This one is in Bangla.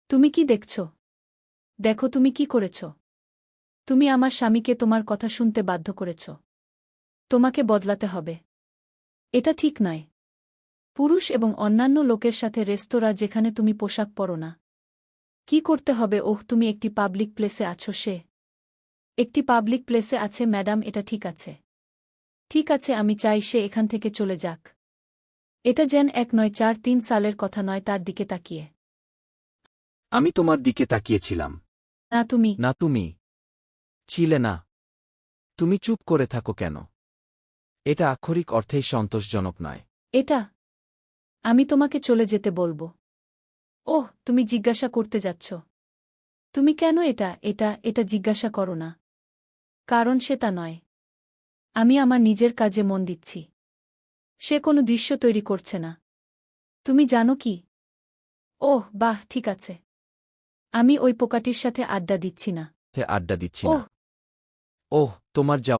তুমি কি দেখছ? দেখো তুমি কি করেছ। তুমি আমার স্বামীকে তোমার কথা শুনতে বাধ্য করেছ। তোমাকে বদলাতে হবে। এটা ঠিক নয়। পুরুষ এবং অন্যান্য লোকের সাথে রেস্তোরাঁ যেখানে তুমি পোশাক পরো না। কি করতে হবে? ওহ, তুমি একটি পাবলিক প্লেসে আছো। সে একটি পাবলিক প্লেসে আছে ম্যাডাম, এটা ঠিক আছে। ঠিক আছে, আমি চাই সে এখান থেকে চলে যাক। এটা যেন 1943 সালের কথা নয়। তার দিকে তাকিয়ে। আমি তোমার দিকে তাকিয়েছিলাম। না তুমি। না তুমি ছিলে না। তুমি চুপ করে থাকো কেন? এটা আক্ষরিক অর্থেই সন্তোষজনক নয়। এটা আমি তোমাকে চলে যেতে বলবো। ওহ, তুমি জিজ্ঞাসা করতে যাচ্ছ। তুমি কেন এটা জিজ্ঞাসা করো না। কারণ সে তা নয়। আমি আমার নিজের কাজে মন দিচ্ছি। সে কোনো দৃশ্য তৈরি করছে না। তুমি জানো কি? ওহ বাহ, ঠিক আছে। আমি ওই পোকাটির সাথে আড্ডা দিচ্ছি না। আড্ডা দিচ্ছি না। ওহ ওহ, তোমার যা